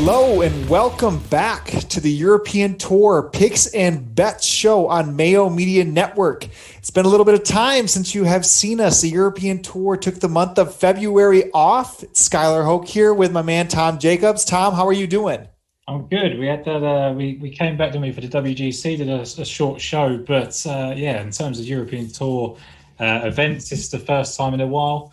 Hello and welcome back to the European Tour Picks and Bets show on Mayo Media Network. It's been a little bit of time since you have seen us. The European Tour took the month of February off. It's Skylar Hoke here with my man Tom Jacobs. Tom, how are you doing? I'm good. We had that. We came back to me for the WGC, did a short show, but in terms of European Tour events, this is the first time in a while,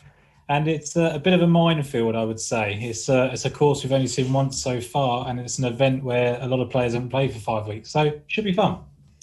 and it's a bit of a minefield, I would say. It's a course we've only seen once so far, and it's an event where a lot of players haven't played for 5 weeks, so it should be fun.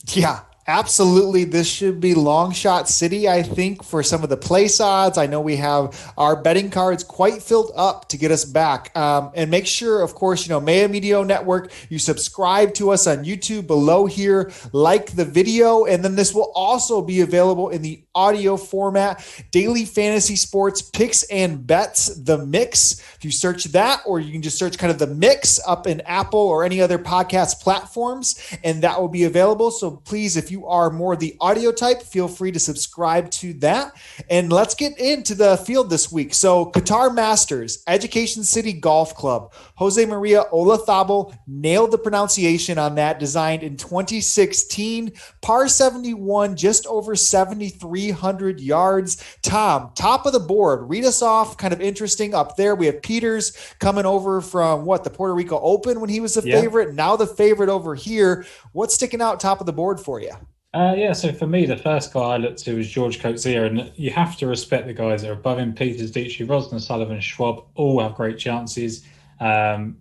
Yeah, absolutely. This should be long shot city, I think, for some of the place odds. I know we have our betting cards quite filled up to get us back. And make sure, of course, Mayo Media Network, you subscribe to us on YouTube below here, like the video, and then this will also be available in the audio format. Daily fantasy sports picks and bets, the mix. If you search that, or you can just search kind of the mix up in Apple or any other podcast platforms, and that will be available. So please, if you are more the audio type, feel free to subscribe to that. And let's get into the field this week. So Qatar Masters, Education City Golf Club, Jose Maria Olazabal nailed the pronunciation on that, designed in 2016, par 71, just over 7,300 yards. Tom, top of the board, read us off, kind of interesting up there. We have Peters coming over from the Puerto Rico Open when he was the favorite, now the favorite over here. What's sticking out top of the board for you? So for me, the first guy I looked to was George Coetzee, and you have to respect the guys that are above him. Peters, Dietschy, Rosner, Sullivan, Schwab, all have great chances. The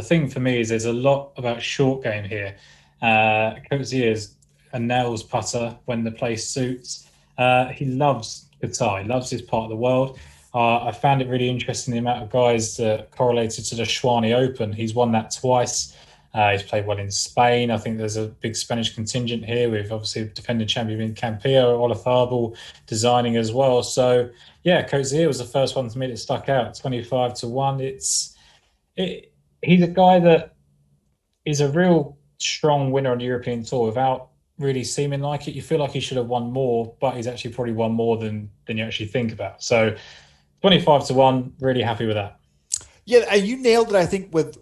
thing for me is there's a lot about short game here. Coetzee is a nails putter when the place suits. He loves Qatar. He loves this part of the world. I found it really interesting the amount of guys that correlated to the Schwani Open. He's won that twice. He's played well in Spain. I think there's a big Spanish contingent here with obviously defending champion in Campillo, Olazabal designing as well. So, Coetzee was the first one to me that stuck out, 25-1. He's a guy that is a real strong winner on the European Tour without really seeming like it. You feel like he should have won more, but he's actually probably won more than you actually think about. So 25-1, really happy with that. Yeah, you nailed it, I think, with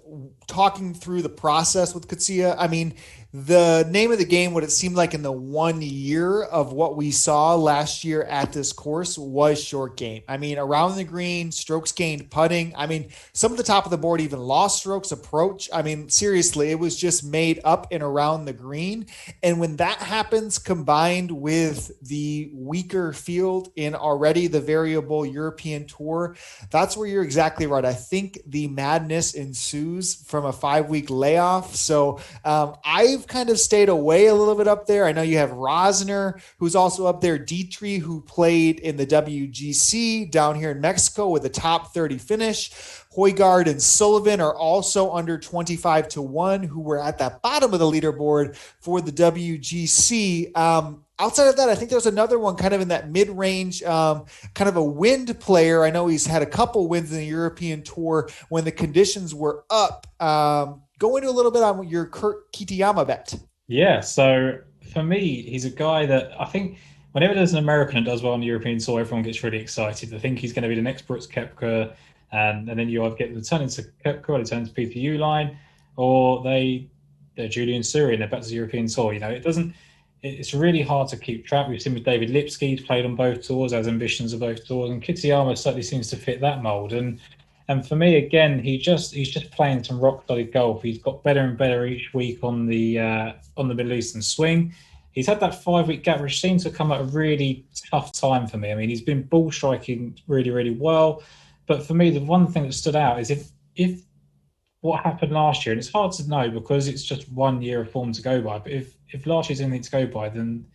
talking through the process with Coetzee. I mean, the name of the game, what it seemed like in the 1 year of what we saw last year at this course, was short game. I mean, around the green, strokes gained putting. I mean, some of the top of the board even lost strokes approach. I mean, seriously, it was just made up and around the green. And when that happens, combined with the weaker field in already the variable European Tour, that's where you're exactly right. I think the madness ensues from a 5-week layoff. So I've kind of stayed away a little bit up there. I know you have Rosner, who's also up there, Dietrich, who played in the WGC down here in Mexico with a top 30 finish. Højgaard and Sullivan are also under 25-1, who were at the bottom of the leaderboard for the WGC. Outside of that, I think there's another one kind of in that mid-range, kind of a wind player. I know he's had a couple wins in the European Tour when the conditions were up. Go into a little bit on your Kurt Kitayama bet. Yeah, so for me, he's a guy that I think whenever there's an American that does well on the European Tour, everyone gets really excited. I think he's going to be the next Brooks Koepka, and then you either get the turn into Koepka, or they turn to Peter Uline, or they're Julian Suri and they're back to the European Tour. It's really hard to keep track. We've seen with David Lipsky, he's played on both tours, has ambitions of both tours, and Kitayama certainly seems to fit that mould. And for me, again, he's just playing some rock solid golf. He's got better and better each week on the Middle Eastern swing. He's had that 5-week gap, which seems to come at a really tough time for me. I mean, he's been ball striking really, really well. But for me, the one thing that stood out is if what happened last year, and it's hard to know because it's just 1 year of form to go by, but if last year's anything to go by, then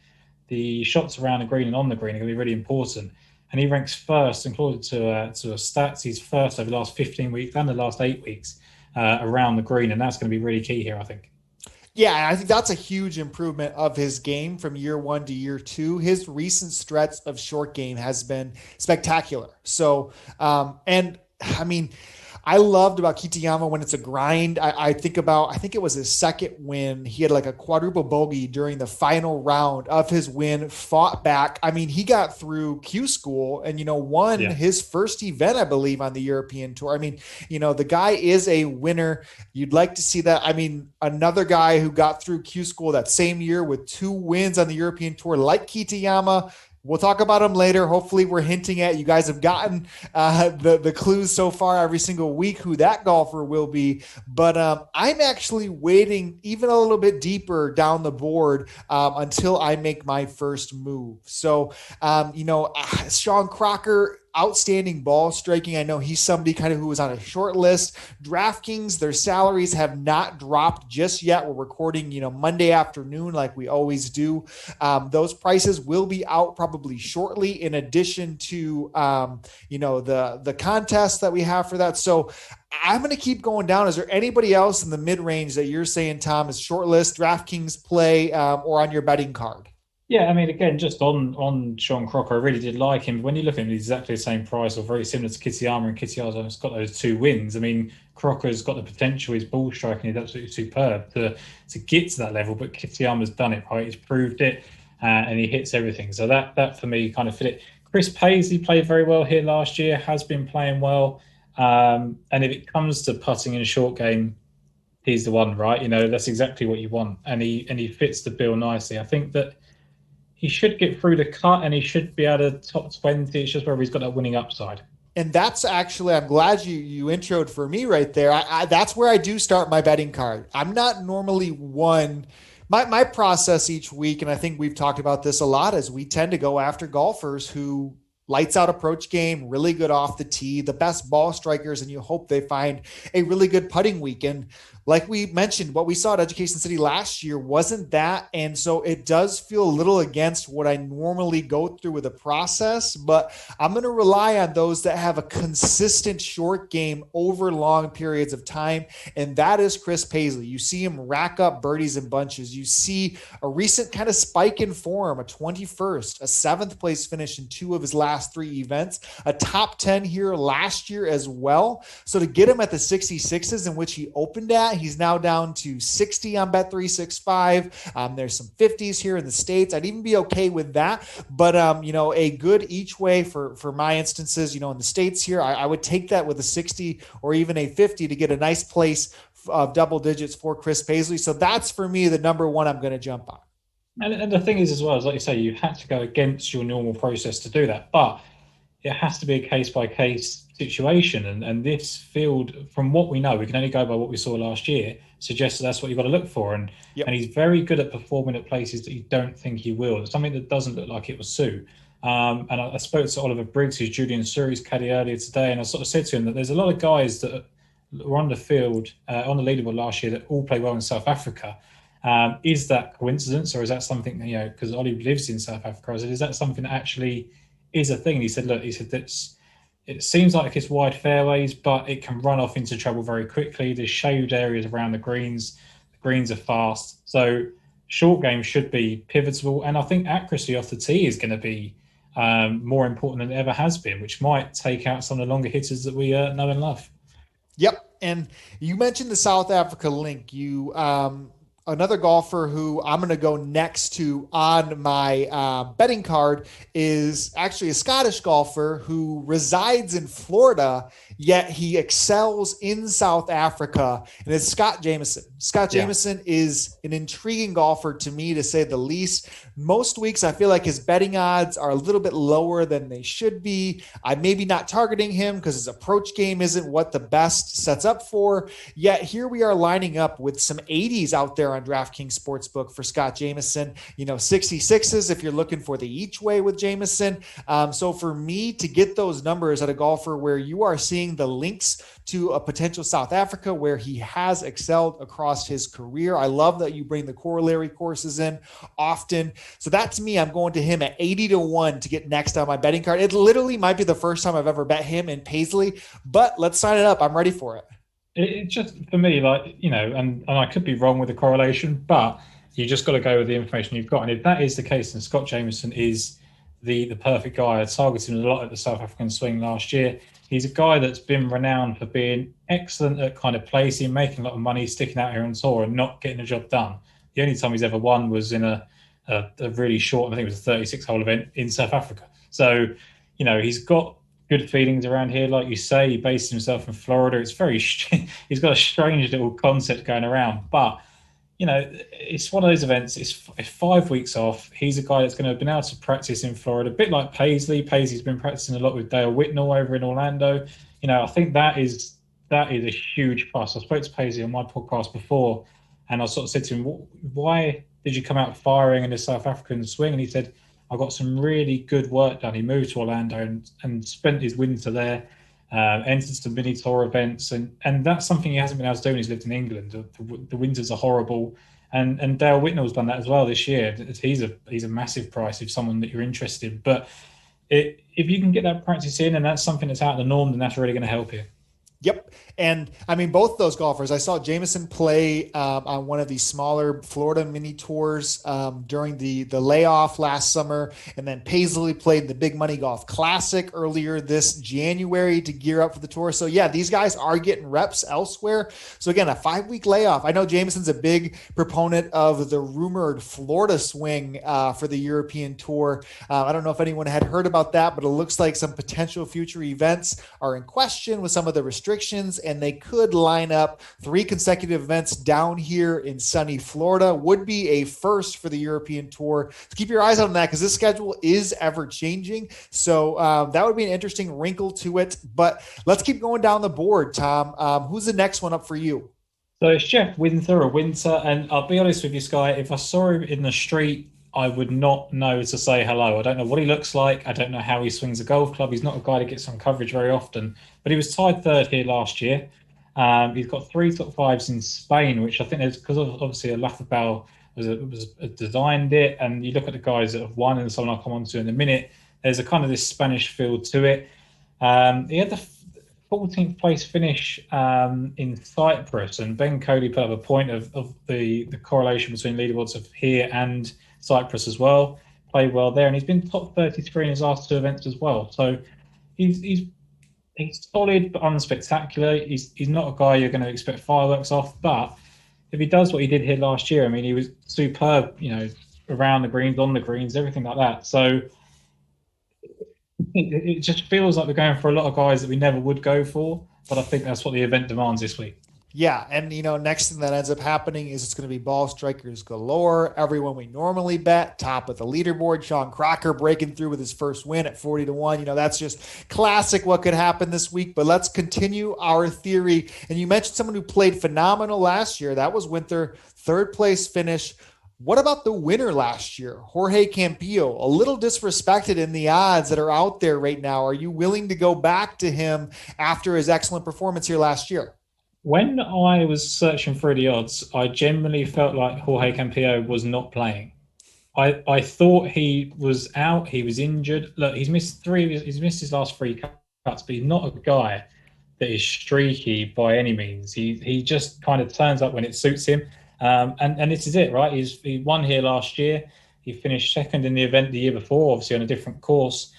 the shots around the green and on the green are going to be really important. And he ranks first, according to a stats, he's first over the last 15 weeks and the last 8 weeks around the green. And that's going to be really key here, I think. Yeah, I think that's a huge improvement of his game from year 1 to year 2. His recent stretch of short game has been spectacular. So, and I mean, I loved about Kitayama when it's a grind. I think about, I think it was his second win. He had like a quadruple bogey during the final round of his win, fought back. I mean, he got through Q school and, won Yeah. his first event, I believe, on the European tour. I mean, the guy is a winner. You'd like to see that. I mean, another guy who got through Q school that same year with 2 wins on the European tour, like Kitayama. We'll talk about him later. Hopefully, we're hinting at, you guys have gotten the clues so far every single week who that golfer will be. But I'm actually waiting even a little bit deeper down the board until I make my first move. So, Sean Crocker, outstanding ball striking. I know he's somebody kind of who was on a short list. DraftKings, their salaries have not dropped just yet. We're recording, Monday afternoon like we always do. Those prices will be out probably shortly, in addition to, the contest that we have for that. So I'm going to keep going down. Is there anybody else in the mid range that you're saying, Tom, is short list, DraftKings play, or on your betting card? Yeah, I mean, again, just on Sean Crocker, I really did like him. When you look at him, he's exactly the same price or very similar to Kitayama, and Kitayama's got those 2 wins. I mean, Crocker's got the potential, his ball striking is absolutely superb to get to that level, but Kitayama's done it, right? He's proved it, and he hits everything. So that for me kind of fit it. Chris Paisley played very well here last year, has been playing well. And if it comes to putting in a short game, he's the one, right? That's exactly what you want. And he fits the bill nicely. I think that he should get through the cut and he should be able to top 20. It's just whether he's got that winning upside. And that's actually, I'm glad you introed for me right there. That's where I do start my betting card. I'm not normally one. My process each week, and I think we've talked about this a lot, is we tend to go after golfers who lights out approach game, really good off the tee, the best ball strikers, and you hope they find a really good putting week. And like we mentioned, what we saw at Education City last year wasn't that. And so it does feel a little against what I normally go through with a process, but I'm going to rely on those that have a consistent short game over long periods of time. And that is Chris Paisley. You see him rack up birdies in bunches. You see a recent kind of spike in form, a 21st, a 7th place finish in 2 of his last 3 events, a top 10 here last year as well. So to get him at the 66s in which he opened at, he's now down to 60 on Bet365. There's some 50s here in the States. I'd even be okay with that. But, a good each way for my instances, in the States here, I would take that with a 60 or even a 50 to get a nice place of double digits for Chris Paisley. So that's for me the number one I'm going to jump on. And the thing is, as well, as like you say, you had to go against your normal process to do that. But it has to be a case by case situation. And this field, from what we know, we can only go by what we saw last year, suggests that that's what you've got to look for. And he's very good at performing at places that you don't think he will. It's something that doesn't look like it was Sue. And I spoke to Oliver Briggs, who's Julian Suri's caddy, earlier today, and I sort of said to him that there's a lot of guys that were on the field, on the leaderboard last year, that all play well in South Africa. Is that coincidence, or is that something, because Ollie lives in South Africa, I said, is that something that actually is a thing? And he said, look, it seems like it's wide fairways, but it can run off into trouble very quickly. There's shaved areas around the greens. The greens are fast. So short game should be pivotal. And I think accuracy off the tee is going to be more important than it ever has been, which might take out some of the longer hitters that we know and love. Yep. And you mentioned the South Africa link. Another golfer who I'm going to go next to on my betting card is actually a Scottish golfer who resides in Florida, yet he excels in South Africa, and it's Scott Jamieson. Scott Jamieson is an intriguing golfer to me, to say the least. Most weeks, I feel like his betting odds are a little bit lower than they should be. I'm maybe not targeting him because his approach game isn't what the best sets up for. Yet here we are lining up with some 80s out there on DraftKings Sportsbook for Scott Jamieson. 66s if you're looking for the each way with Jamieson. So for me to get those numbers at a golfer where you are seeing the links to a potential South Africa where he has excelled across his career. I love that you bring the corollary courses in often. So that, to me, I'm going to him at 80-1 to get next on my betting card. It literally might be the first time I've ever bet him and Paisley, but let's sign it up. I'm ready for it. It just, for me, and I could be wrong with the correlation, but you just got to go with the information you've got. And if that is the case, then Scott Jamieson is the perfect guy. I targeted him a lot at the South African swing last year. He's a guy that's been renowned for being excellent at kind of placing, making a lot of money, sticking out here on tour and not getting the job done. The only time he's ever won was in a really short, I think it was a 36-hole event in South Africa. So, he's got good feelings around here. Like you say, he based himself in Florida. It's he's got a strange little concept going around. But, it's one of those events. It's 5 weeks off. He's a guy that's going to have been able to practice in Florida, a bit like Paisley. Paisley's been practicing a lot with Dale Whitnell over in Orlando. I think that is a huge plus. I spoke to Paisley on my podcast before, and I sort of said to him, why did you come out firing in the South African swing? And he said, I got some really good work done. He moved to Orlando and spent his winter there, entered some mini tour events. And that's something he hasn't been able to do when he's lived in England. The winters are horrible. And Dale Whitnell's done that as well this year. He's a massive price if someone that you're interested in. But if you can get that practice in and that's something that's out of the norm, then that's really going to help you. Yep. And I mean, both those golfers, I saw Jameson play on one of these smaller Florida mini tours during the layoff last summer. And then Paisley played the Big Money Golf Classic earlier this January to gear up for the tour. So yeah, these guys are getting reps elsewhere. So again, a 5-week layoff. I know Jameson's a big proponent of the rumored Florida swing for the European tour. I don't know if anyone had heard about that, but it looks like some potential future events are in question with some of the restrictions, and they could line up 3 consecutive events down here in sunny Florida. Would be a first for the European tour. So keep your eyes on that because this schedule is ever changing. So that would be an interesting wrinkle to it. But let's keep going down the board, Tom. Who's the next one up for you? So it's Jeff Winther or Winter. And I'll be honest with you, Sky, if I saw him in the street, I would not know to say hello. I don't know what he looks like. I don't know how he swings a golf club. He's not a guy that gets some coverage very often. But he was tied third here last year. He's got 3 top 5s in Spain, which I think is because obviously Olazabal was designed it. And you look at the guys that have won, and someone I'll come on to in a minute. There's a kind of this Spanish feel to it. He had the 14th place finish in Cyprus, and Ben Cody put up a point of the correlation between leaderboards of here and Cyprus as well. Played well there, and he's been top 33 in his last 2 events as well. So he's solid but unspectacular. He's not a guy you're going to expect fireworks off, but if he does what he did here last year, I mean, he was superb, around the greens, on the greens, everything like that. So it just feels like we're going for a lot of guys that we never would go for, but I think that's what the event demands this week. Yeah, and next thing that ends up happening is it's going to be ball strikers galore. Everyone we normally bet, top of the leaderboard. Sean Crocker breaking through with his first win at 40-1. That's just classic what could happen this week. But let's continue our theory. And you mentioned someone who played phenomenal last year. That was Winther, 3rd place finish. What about the winner last year, Jorge Campillo? A little disrespected in the odds that are out there right now. Are you willing to go back to him after his excellent performance here last year? When I was searching through the odds, I genuinely felt like Jorge Campillo was not playing. I thought he was out. He was injured. Look, he's missed his last 3 cuts, but he's not a guy that is streaky by any means. He just kind of turns up when it suits him. And this is it, right? He won here last year. He finished second in the event the year before, obviously on a different course.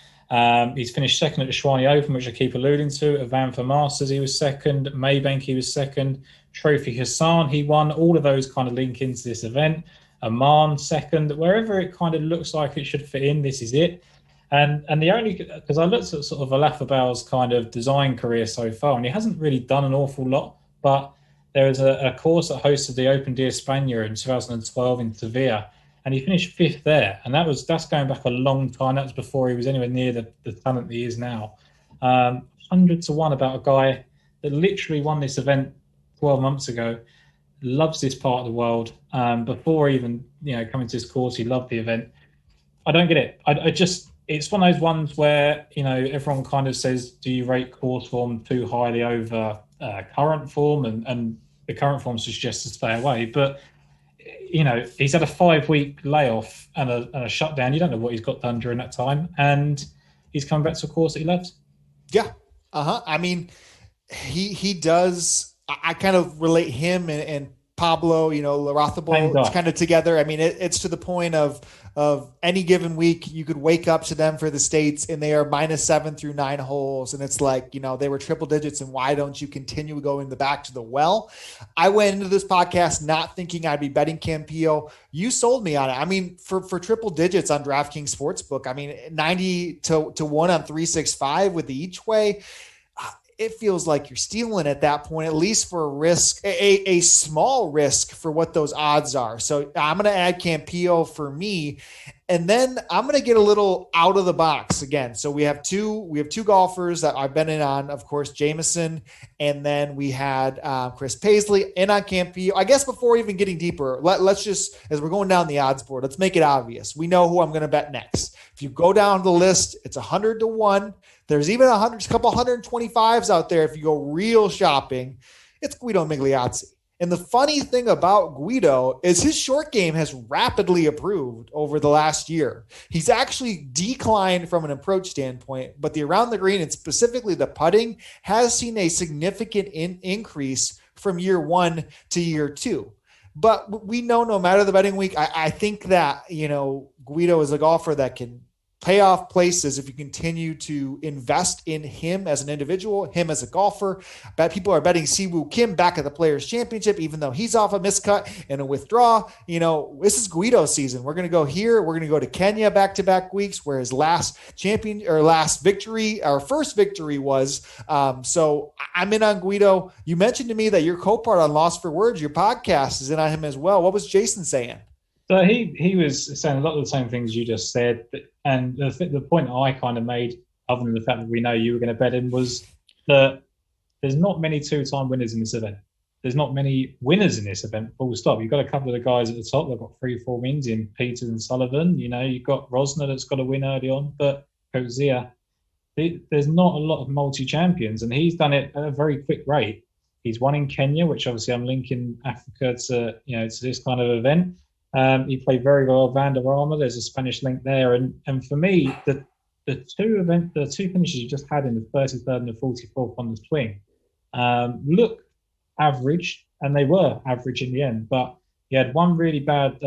He's finished second at the Schwani Open, which I keep alluding to. At Vanfa Masters, he was second. Maybank, he was second. Trophy Hassan, he won. All of those kind of link into this event. Amman, second. Wherever it kind of looks like it should fit in, this is it. And the only, because I looked at sort of Olazabal's kind of design career so far, and he hasn't really done an awful lot, but there was a course that hosted the Open de España in 2012 in Sevilla, and he finished 5th there. And that's going back a long time. That was before he was anywhere near the talent that he is now. 100-1 about a guy that literally won this event 12 months ago, loves this part of the world. Before even coming to this course, he loved the event. I don't get it. It's one of those ones where everyone kind of says, do you rate course form too highly over current form? And the current form suggests to stay away. But he's had a 5-week layoff and a shutdown. You don't know what he's got done during that time, and he's come back to a course that he loves. Yeah. I mean, he does. I kind of relate him and Pablo, Same Larrathable guy. kind of together. I mean, it's to the point of any given week, you could wake up to them for the States and they are -7 through 9 holes. And it's like, they were triple digits. And why don't you continue going back to the well? I went into this podcast not thinking I'd be betting Campillo. You sold me on it. I mean, for triple digits on DraftKings Sportsbook, I mean, 90 to 1 on 365 with the each way. It feels like you're stealing at that point, at least for a risk, a small risk for what those odds are. So I'm going to add Campillo for me. And then I'm going to get a little out of the box again. So we have two golfers that I've been in on, of course, Jameson. And then we had Chris Paisley in on Campillo. I guess before even getting deeper, let's just, as we're going down the odds board, let's make it obvious. We know who I'm going to bet next. If you go down the list, it's 100 to 1. There's even a couple 125s out there. If you go real shopping, it's Guido Migliozzi. And the funny thing about Guido is his short game has rapidly improved over the last year. He's actually declined from an approach standpoint, but the around the green and specifically the putting has seen a significant increase from year 1 to year 2. But we know no matter the betting week, I think that, Guido is a golfer that can pay off places if you continue to invest in him as an individual, him as a golfer. Bet people are betting Siwoo Kim back at the Players Championship, even though he's off a miscut and a withdrawal. This is Guido season. We're going to go here. We're going to go to Kenya back-to-back weeks, where his first victory was. So I'm in on Guido. You mentioned to me that your co-part on Lost for Words, your podcast, is in on him as well. What was Jason saying? So he was saying a lot of the same things you just said, and the point I kind of made, other than the fact that we know you were going to bet him, was that there's not many two-time winners in this event. There's not many winners in this event, full stop. You've got a couple of the guys at the top that have got 3-4 wins in Peters and Sullivan. You've got Rosner that's got a win early on, but Hosea, there's not a lot of multi-champions, and he's done it at a very quick rate. He's won in Kenya, which obviously I'm linking Africa to this kind of event. He played very well. Vanderarma, there's a Spanish link there, and for me, the two finishes you just had in the 33rd and the 44th on the swing look average, and they were average in the end. But he had one really bad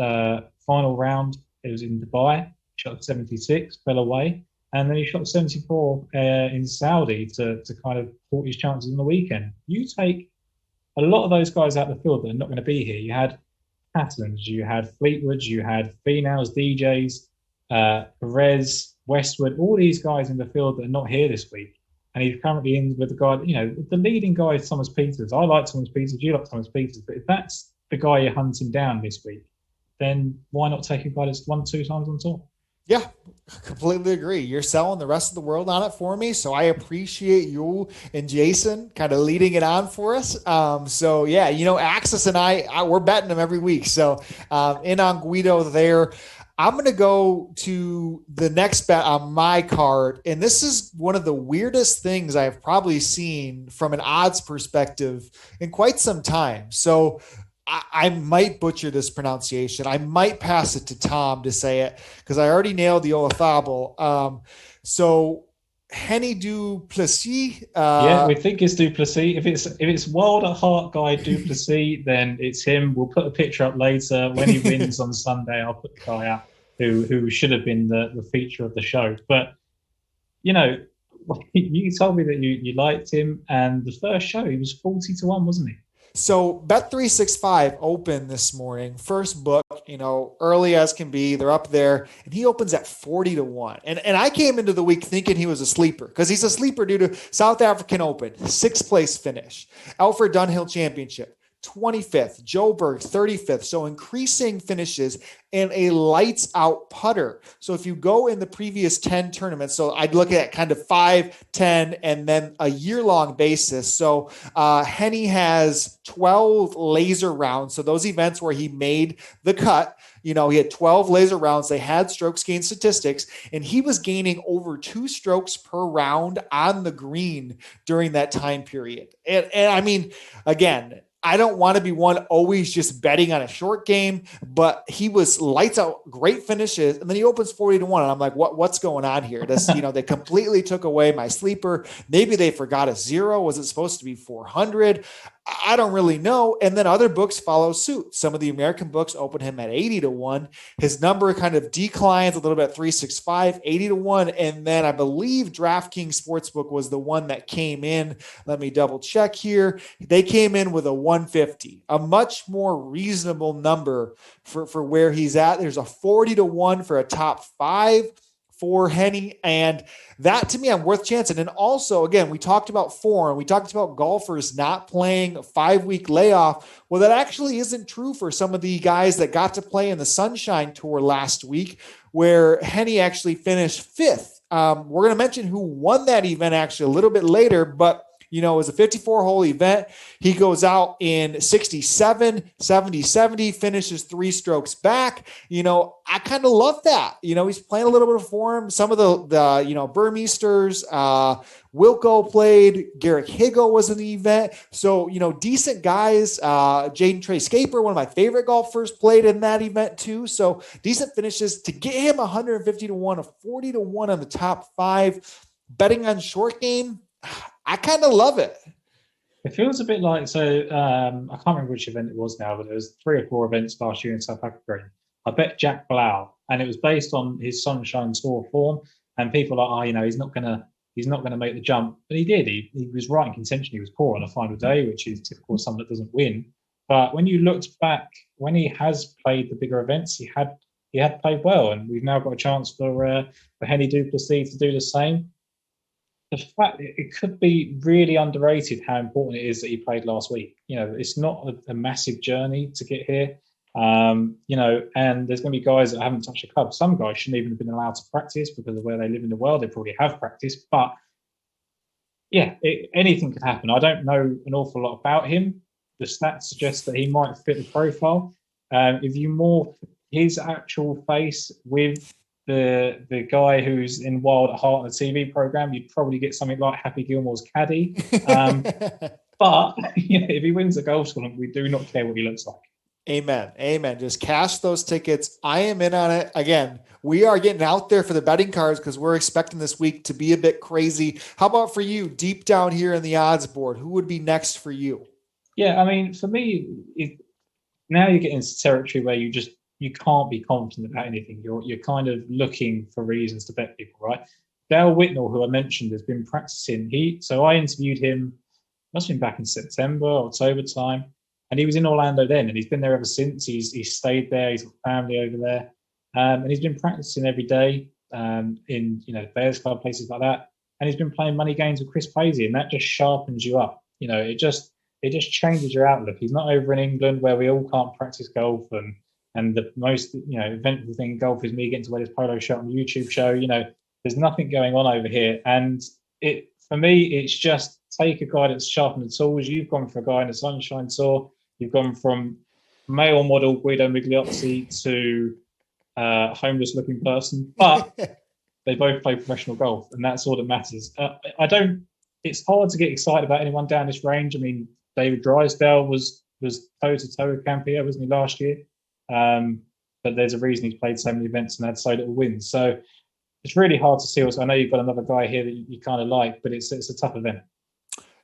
final round. It was in Dubai. Shot 76, fell away, and then he shot 74 in Saudi to kind of port his chances on the weekend. You take a lot of those guys out of the field that are not going to be here. You had Patterns, you had Fleetwood, you had Finals, DJs, Perez, Westwood, all these guys in the field that are not here this week. And he's currently in with the guy, the leading guy is Thomas Peters. I like Thomas Peters, you like Thomas Peters, but if that's the guy you're hunting down this week, then why not take a guy that's won 2 times on tour? Yeah, completely agree. You're selling the rest of the world on it for me. So I appreciate you and Jason kind of leading it on for us. So yeah, Axis and I we're betting them every week. So in on Guido there. I'm going to go to the next bet on my card. And this is one of the weirdest things I've probably seen from an odds perspective in quite some time. So I might butcher this pronunciation. I might pass it to Tom to say it because I already nailed the Olafable. So Henny Duplessis. Yeah, we think it's Duplessis. If it's Wild at Heart guy Duplessis, then it's him. We'll put a picture up later when he wins on Sunday. I'll put the guy out who should have been the feature of the show. But you told me that you liked him, and the first show he was 40 to 1, wasn't he? So Bet365 opened this morning, first book, early as can be. They're up there, and he opens at 40 to 1. And I came into the week thinking he was a sleeper because he's a sleeper due to South African Open, 6th place finish, Alfred Dunhill Championship, 25th, Joburg 35th. So increasing finishes and a lights out putter. So if you go in the previous 10 tournaments, so I'd look at kind of 5, 10, and then a year-long basis. So Henny has 12 laser rounds. So those events where he made the cut, he had 12 laser rounds. They had strokes gain statistics, and he was gaining over 2 strokes per round on the green during that time period. And I mean, again, I don't want to be one always just betting on a short game, but he was lights out, great finishes, and then he opens 40 to 1. And I'm like, what's going on here? They completely took away my sleeper. Maybe they forgot a 0. Was it supposed to be 400? I don't really know. And then other books follow suit. Some of the American books open him at 80-1. His number kind of declines a little bit, 365, 80-1. And then I believe DraftKings Sportsbook was the one that came in. Let me double check here. They came in with a 150, a much more reasonable number for where he's at. There's a 40-1 for a top five for Henny, and that to me, I'm worth chancing. And also, again, we talked about form. We talked about golfers not playing a 5-week layoff. Well, that actually isn't true for some of the guys that got to play in the Sunshine Tour last week, where Henny actually finished fifth. We're going to mention who won that event actually a little bit later, but it was a 54-hole event. He goes out in 67, 70, 70, finishes 3 strokes back. I kind of love that. He's playing a little bit of form. Some of the Burmeisters, Wilco played. Garrick Higo was in the event. So, decent guys. Jaden Trey Scaper, one of my favorite golfers, played in that event too. So decent finishes to get him 150-1, a 40-1 on the top 5. Betting on short game, I kind of love it. It feels a bit like, I can't remember which event it was now, but there was 3 or 4 events last year in South Africa. I bet Jack Blau, and it was based on his Sunshine Tour form. And people are like, he's not gonna make the jump, but he did. He was right in contention. He was poor on a final day, which is typical of someone that doesn't win. But when you looked back, when he has played the bigger events, he had played well, and we've now got a chance for Henny du Plessis to do the same. The fact it could be really underrated how important it is that he played last week. It's not a massive journey to get here. And there's going to be guys that haven't touched a club. Some guys shouldn't even have been allowed to practice because of where they live in the world. They probably have practiced, but yeah, anything could happen. I don't know an awful lot about him. The stats suggest that he might fit the profile. If you morph his actual face with the guy who's in Wild at Heart on a TV program, you'd probably get something like Happy Gilmore's caddy. But if he wins a golf tournament, we do not care what he looks like. Amen. Just cash those tickets. I am in on it. Again, we are getting out there for the betting cards because we're expecting this week to be a bit crazy. How about for you, deep down here in the odds board? Who would be next for you? Yeah, for me, now you're getting into territory where you can't be confident about anything. You're kind of looking for reasons to bet people, right? Dale Whitnell, who I mentioned, has been practicing. So I interviewed him, must have been back in September, October time, and he was in Orlando then, and he's been there ever since. He's stayed there. He's got family over there, and he's been practicing every day in the Bears Club, places like that. And he's been playing money games with Chris Paisley, and that just sharpens you up. It just changes your outlook. He's not over in England where we all can't practice golf and the most, eventful thing in golf is me getting to wear this polo shirt on the YouTube show. There's nothing going on over here. And for me, it's just take a guy that's sharpened the tools. You've gone for a guy in the Sunshine Tour. You've gone from male model Guido Migliozzi to homeless looking person, but they both play professional golf, and that's all that matters. It's hard to get excited about anyone down this range. David Drysdale was toe to toe with Campia, wasn't he, last year? But there's a reason he's played so many events and had so little wins. So it's really hard to see. I know you've got another guy here that you kind of like, but it's a tough event.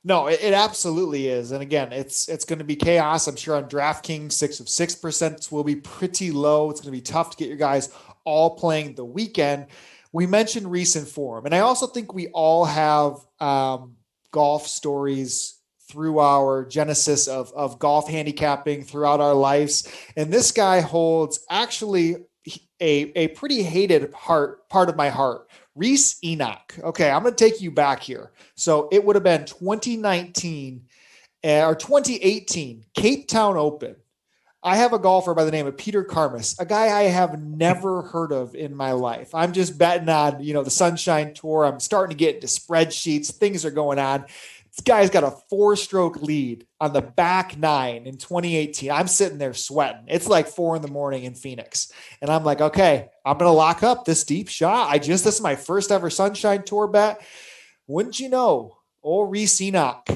No, it absolutely is. And again, it's going to be chaos. I'm sure on DraftKings, 6 of 6% will be pretty low. It's going to be tough to get your guys all playing the weekend. We mentioned recent form, and I also think we all have golf stories through our genesis of golf handicapping throughout our lives. And this guy holds actually a pretty hated part of my heart. Reese Enoch. Okay, I'm going to take you back here. So it would have been 2019 or 2018 Cape Town Open. I have a golfer by the name of Peter Karmas, a guy I have never heard of in my life. I'm just betting on, the Sunshine Tour. I'm starting to get into spreadsheets. Things are going on. This guy's got a 4-stroke lead on the back 9 in 2018. I'm sitting there sweating. It's like 4 a.m. in Phoenix. And I'm like, okay, I'm going to lock up this deep shot. This is my first ever Sunshine Tour bet. Wouldn't you know, old Reese Enoch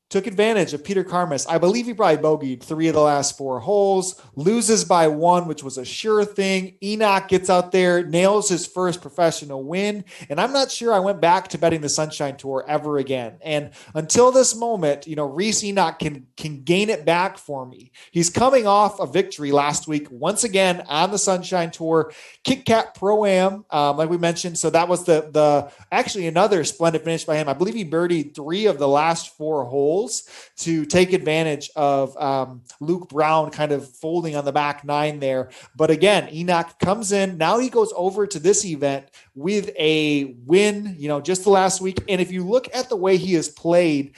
took advantage of Peter Karmas. I believe he probably bogeyed 3 of the last 4 holes, loses by 1, which was a sure thing. Enoch gets out there, nails his first professional win. And I'm not sure I went back to betting the Sunshine Tour ever again. And until this moment, Reese Enoch can gain it back for me. He's coming off a victory last week, once again on the Sunshine Tour, Kit Kat Pro-Am, like we mentioned. So that was the actually another splendid finish by him. I believe he birdied 3 of the last 4 holes to take advantage of Luke Brown kind of folding on the back 9 there. But again, Enoch comes in. Now he goes over to this event with a win, just the last week. And if you look at the way he has played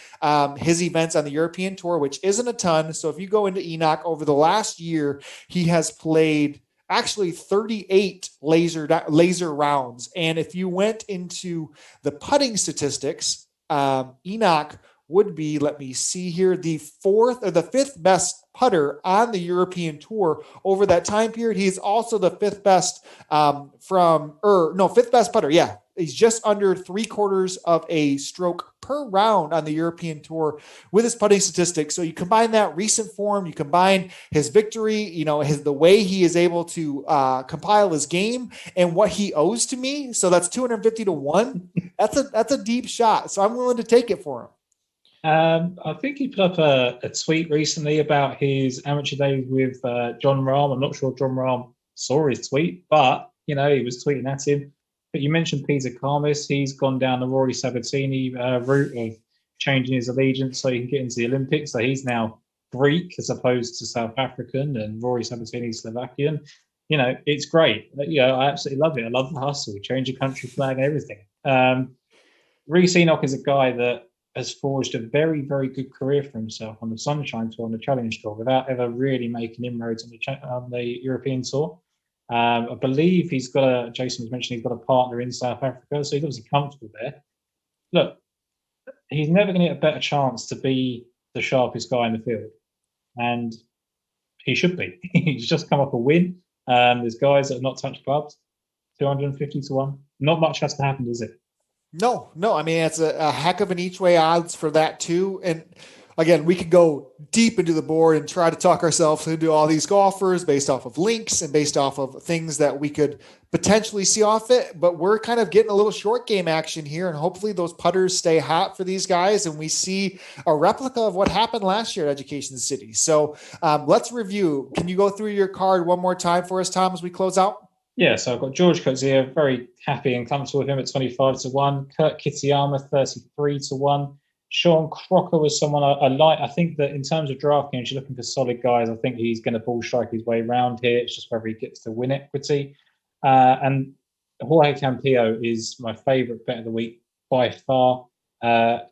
his events on the European Tour, which isn't a ton. So if you go into Enoch over the last year, he has played actually 38 laser rounds. And if you went into the putting statistics, Enoch would be, let me see here, the 4th or the 5th best putter on the European Tour over that time period. He's also the 5th best 5th best putter. Yeah. He's just under 3/4 of a stroke per round on the European Tour with his putting statistics. So you combine that recent form, you combine his victory, the way he is able to compile his game and what he owes to me. So that's 250 to 1. That's a deep shot. So I'm willing to take it for him. I think he put up a tweet recently about his amateur days with John Rahm. I'm not sure John Rahm saw his tweet, but he was tweeting at him. But you mentioned Peter Karmas. He's gone down the Rory Sabatini route of changing his allegiance so he can get into the Olympics. So he's now Greek as opposed to South African, and Rory Sabatini Slovakian. It's great. I absolutely love it. I love the hustle. Change your country flag and everything. Reece Enoch is a guy that has forged a very, very good career for himself on the Sunshine Tour and the Challenge Tour without ever really making inroads on the European Tour. I believe Jason was mentioning he's got a partner in South Africa, so he's obviously comfortable there. Look, he's never going to get a better chance to be the sharpest guy in the field. And he should be. He's just come off a win. There's guys that have not touched clubs, 250 to 1. Not much has to happen, does it? No. I mean, it's a heck of an each way odds for that too. And again, we could go deep into the board and try to talk ourselves into all these golfers based off of links and based off of things that we could potentially see off it. But we're kind of getting a little short game action here, and hopefully those putters stay hot for these guys and we see a replica of what happened last year at Education City. So let's review. Can you go through your card one more time for us, Tom, as we close out? Yeah, so I've got George Coetzee, very happy and comfortable with him at 25 to 1. Kurt Kitayama, 33 to 1. Sean Crocker was someone I like. I think that in terms of DraftKings, you're looking for solid guys. I think he's going to ball strike his way around here. It's just whether he gets to win equity. And Jorge Campillo is my favourite bet of the week by far,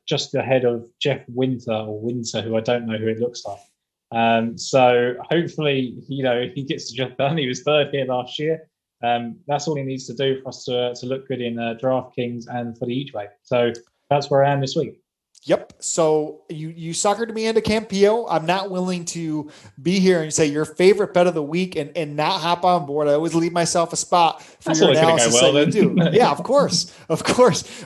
just ahead of Jeff Winter, who I don't know who it looks like. So hopefully, if he gets the job done, he was 3rd here last year. That's all he needs to do for us to look good in DraftKings and for the each way. So that's where I am this week. Yep. So you suckered me into Campillo. I'm not willing to be here and say your favorite bet of the week and not hop on board. I always leave myself a spot for your analysis that you do. Yeah, of course.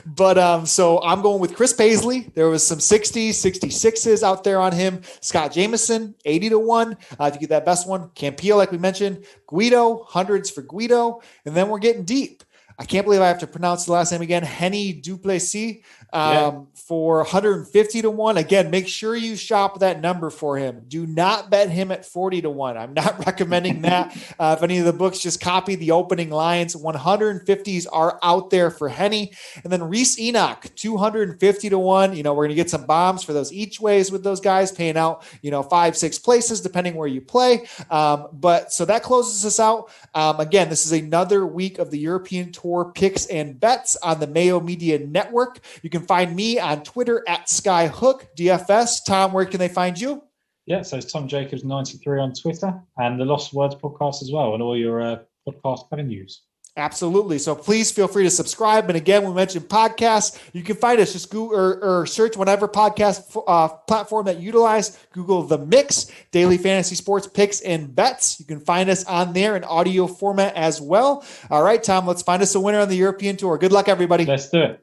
But so I'm going with Chris Paisley. There was some 60s, 66s out there on him. Scott Jameson, 80 to 1. If you get that best one, Campillo, like we mentioned, Guido, hundreds for Guido. And then we're getting deep. I can't believe I have to pronounce the last name again. Henny Duplessis for 150 to 1. Again, make sure you shop that number for him. Do not bet him at 40 to 1. I'm not recommending that. If any of the books, just copy the opening lines. 150s are out there for Henny. And then Reece Enoch, 250 to 1. We're going to get some bombs for those each ways with those guys, paying out, 5-6 places, depending where you play. But so that closes us out. Again, this is another week of the European Tour picks and bets on the Mayo Media Network. You can find me on Twitter at SkyHook DFS. Tom, where can they find you? Yeah, so it's Tom Jacobs 93 on Twitter, and the Lost Words podcast as well, and all your podcast avenues. Absolutely. So please feel free to subscribe. And again, we mentioned podcasts. You can find us, just Google or search whatever podcast platform that you utilize. Google The Mix, Daily Fantasy Sports Picks and Bets. You can find us on there in audio format as well. All right, Tom, let's find us a winner on the European Tour. Good luck, everybody. Let's do it.